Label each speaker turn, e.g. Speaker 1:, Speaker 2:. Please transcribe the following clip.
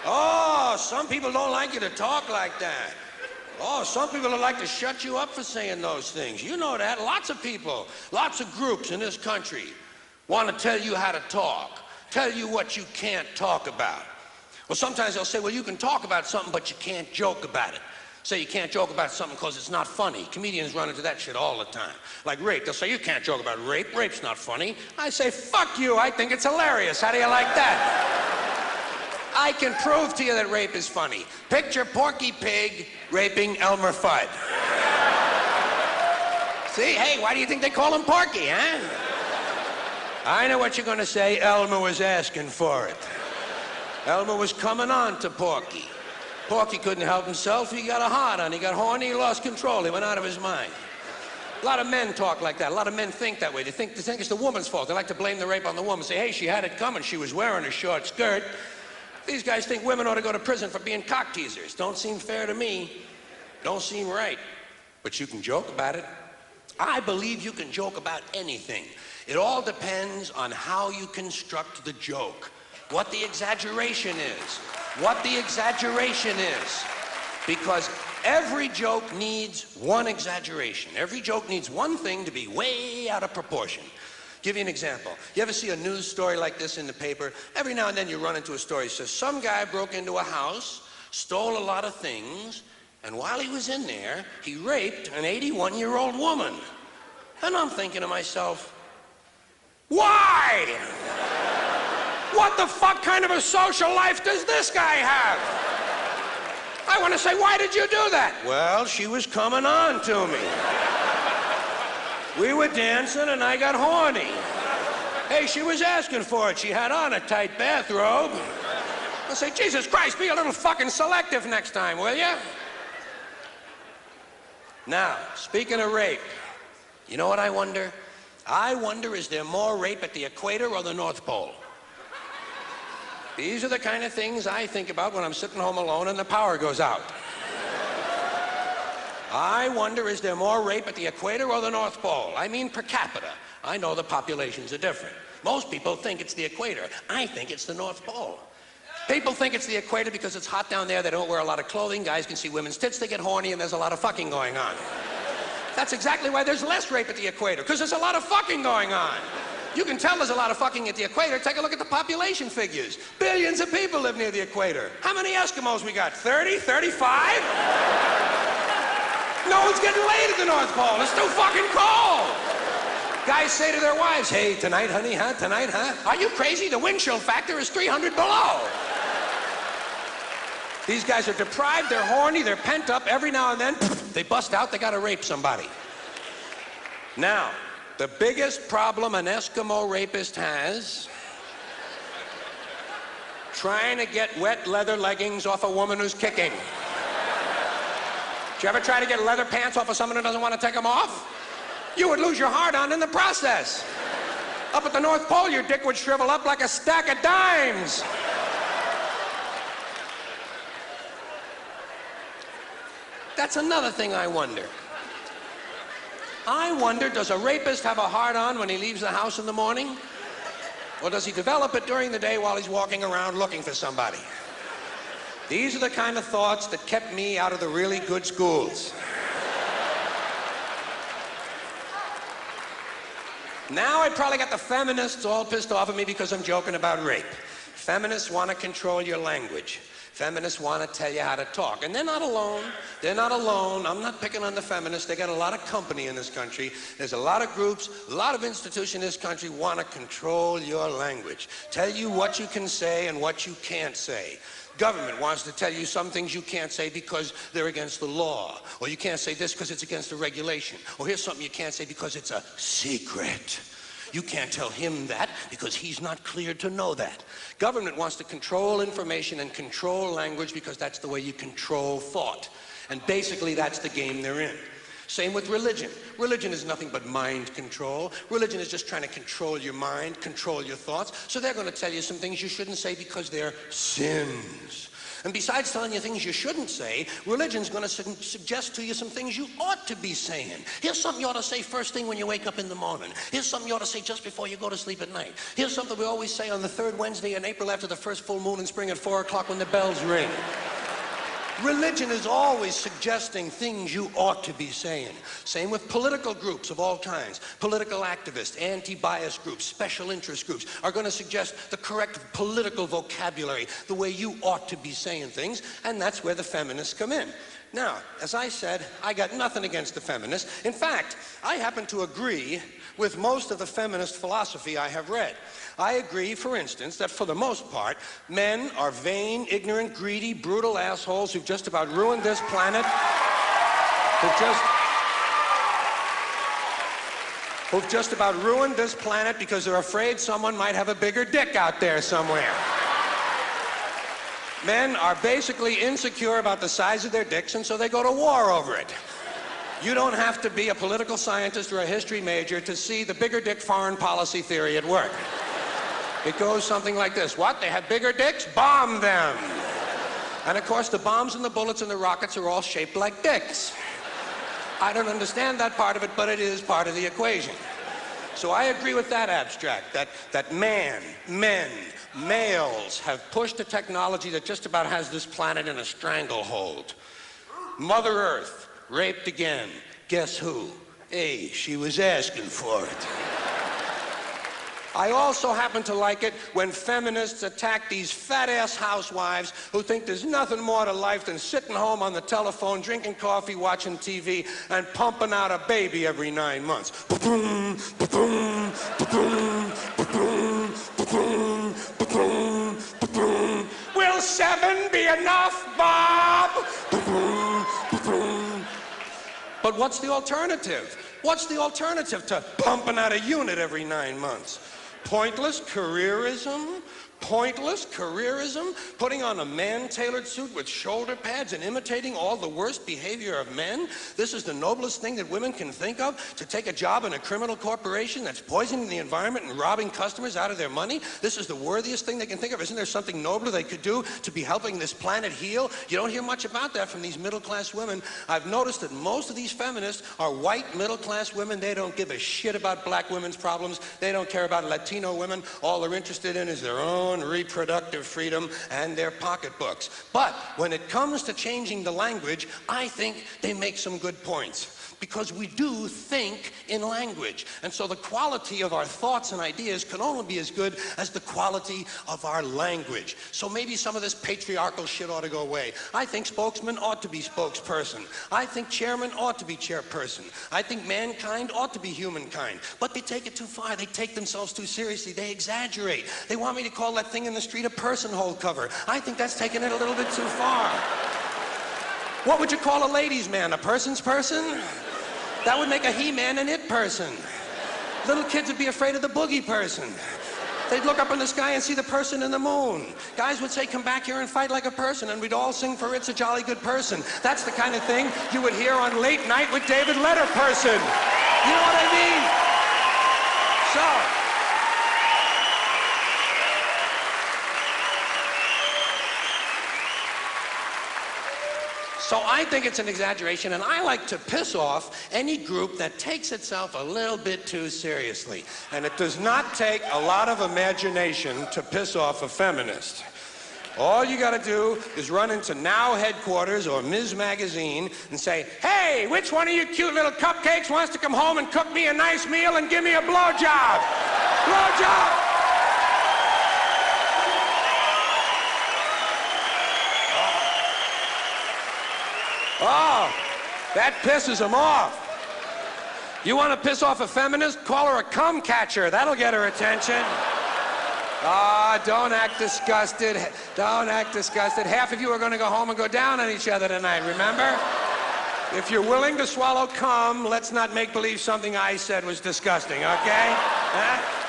Speaker 1: Oh, some people don't like you to talk like that. Oh, some people would like to shut you up for saying those things. You know that. Lots of people, lots of groups in this country want to tell you how to talk, tell you what you can't talk about. Well, sometimes they'll say, well, you can talk about something, but you can't joke about it. Say you can't joke about something because it's not funny. Comedians run into that shit all the time. Like rape. They'll say, you can't joke about rape. Rape's not funny. I say, fuck you. I think it's hilarious. How do you like that? I can prove to you that rape is funny. Picture Porky Pig raping Elmer Fudd. See? Hey, why do you think they call him Porky, huh? I know what you're going to say. Elmer was asking for it. Elmer was coming on to Porky. Porky couldn't help himself. He got a hard on. He got horny. He lost control. He went out of his mind. A lot of men talk like that. A lot of men think that way. They think it's the woman's fault. They like to blame the rape on the woman. Say, hey, she had it coming. She was wearing a short skirt. These guys think women ought to go to prison for being cock teasers. Don't seem fair to me. Don't seem right. But you can joke about it. I believe you can joke about anything. It all depends on how you construct the joke. What the exaggeration is. What the exaggeration is. Because every joke needs one exaggeration. Every joke needs one thing to be way out of proportion. Give you an example. You ever see a news story like this in the paper? Every now and then you run into a story that says some guy broke into a house, stole a lot of things, and while he was in there, he raped an 81-year-old woman. And I'm thinking to myself, why? What the fuck kind of a social life does this guy have? I want to say, why did you do that? Well, she was coming on to me. We were dancing and I got horny. Hey, she was asking for it. She had on a tight bathrobe. I say, Jesus Christ, be a little fucking selective next time, will you? Now, speaking of rape, you know what I wonder? I wonder, is there more rape at the equator or the North Pole? These are the kind of things I think about when I'm sitting home alone and the power goes out. I wonder, is there more rape at the equator or the North Pole? I mean per capita. I know the populations are different. Most people think it's the equator. I think it's the North Pole. People think it's the equator because it's hot down there, they don't wear a lot of clothing, guys can see women's tits, they get horny, and there's a lot of fucking going on. That's exactly why there's less rape at the equator, because there's a lot of fucking going on. You can tell there's a lot of fucking at the equator. Take a look at the population figures. Billions of people live near the equator. How many Eskimos we got? 30? 35? No one's getting laid at the North Pole. It's too fucking cold. Guys say to their wives, hey, tonight, honey, huh? Tonight, huh? Are you crazy? The wind chill factor is 300 below. These guys are deprived, they're horny, they're pent up. Every now and then, they bust out, they gotta rape somebody. Now, the biggest problem an Eskimo rapist has, trying to get wet leather leggings off a woman who's kicking. Did you ever try to get leather pants off of someone who doesn't want to take them off? You would lose your heart on in the process. Up at the North Pole, your dick would shrivel up like a stack of dimes. That's another thing I wonder. I wonder, does a rapist have a hard-on when he leaves the house in the morning? Or does he develop it during the day while he's walking around looking for somebody? These are the kind of thoughts that kept me out of the really good schools. Now I probably got the feminists all pissed off at me because I'm joking about rape. Feminists want to control your language. Feminists want to tell you how to talk. And they're not alone. They're not alone. I'm not picking on the feminists. They got a lot of company in this country. There's a lot of groups, a lot of institutions in this country want to control your language. Tell you what you can say and what you can't say. Government wants to tell you some things you can't say because they're against the law. Or you can't say this because it's against the regulation. Or here's something you can't say because it's a secret. You can't tell him that because he's not cleared to know that. Government wants to control information and control language because that's the way you control thought. And basically that's the game they're in. Same with religion. Religion is nothing but mind control. Religion is just trying to control your mind, control your thoughts. So they're going to tell you some things you shouldn't say because they're sins. And besides telling you things you shouldn't say, religion's going to suggest to you some things you ought to be saying. Here's something you ought to say first thing when you wake up in the morning. Here's something you ought to say just before you go to sleep at night. Here's something we always say on the third Wednesday in April after the first full moon in spring at 4 o'clock when the bells ring. Religion is always suggesting things you ought to be saying. Same with political groups of all kinds. Political activists, anti-bias groups, special interest groups are going to suggest the correct political vocabulary, the way you ought to be saying things, and that's where the feminists come in. Now, as I said, I got nothing against the feminists. In fact, I happen to agree with most of the feminist philosophy I have read. I agree, for instance, that for the most part, men are vain, ignorant, greedy, brutal assholes who've just about ruined this planet, who've just about ruined this planet because they're afraid someone might have a bigger dick out there somewhere. Men are basically insecure about the size of their dicks, and so they go to war over it. You don't have to be a political scientist or a history major to see the bigger dick foreign policy theory at work. It goes something like this. What? They have bigger dicks? Bomb them. And of course, the bombs and the bullets and the rockets are all shaped like dicks. I don't understand that part of it, but it is part of the equation. So I agree with that abstract, that males have pushed a technology that just about has this planet in a stranglehold. Mother Earth, raped again. Guess who? Hey, she was asking for it. I also happen to like it when feminists attack these fat-ass housewives who think there's nothing more to life than sitting home on the telephone, drinking coffee, watching TV, and pumping out a baby every 9 months. Ba-boom, ba-boom, ba-boom, ba-boom, ba-boom, ba-boom, ba-boom. Will 7 be enough, Bob? Ba-boom, ba-boom. But what's the alternative? What's the alternative to pumping out a unit every 9 months? Pointless careerism? Pointless careerism? Putting on a man-tailored suit with shoulder pads and imitating all the worst behavior of men? This is the noblest thing that women can think of? To take a job in a criminal corporation that's poisoning the environment and robbing customers out of their money? This is the worthiest thing they can think of. Isn't there something nobler they could do to be helping this planet heal? You don't hear much about that from these middle-class women. I've noticed that most of these feminists are white middle-class women. They don't give a shit about black women's problems. They don't care about Latino women. All they're interested in is their own reproductive freedom and their pocketbooks. But when it comes to changing the language, I think they make some good points. Because we do think in language. And so the quality of our thoughts and ideas can only be as good as the quality of our language. So maybe some of this patriarchal shit ought to go away. I think spokesman ought to be spokesperson. I think chairman ought to be chairperson. I think mankind ought to be humankind. But they take it too far. They take themselves too seriously. They exaggerate. They want me to call that thing in the street a person-hole cover. I think that's taking it a little bit too far. What would you call a ladies' man? A person's person? That would make a he-man an it person. Little kids would be afraid of the boogie person. They'd look up in the sky and see the person in the moon. Guys would say, come back here and fight like a person, and we'd all sing for It's a Jolly Good Person. That's the kind of thing you would hear on Late Night with David Letterperson. You know what I mean? So, I think it's an exaggeration, and I like to piss off any group that takes itself a little bit too seriously. And it does not take a lot of imagination to piss off a feminist. All you gotta do is run into Now Headquarters or Ms. Magazine and say, hey, which one of you cute little cupcakes wants to come home and cook me a nice meal and give me a blowjob? Blowjob! Oh, that pisses them off. You want to piss off a feminist? Call her a cum catcher. That'll get her attention. Ah, don't act disgusted. Don't act disgusted. Half of you are going to go home and go down on each other tonight, remember? If you're willing to swallow cum, let's not make believe something I said was disgusting, okay? Huh?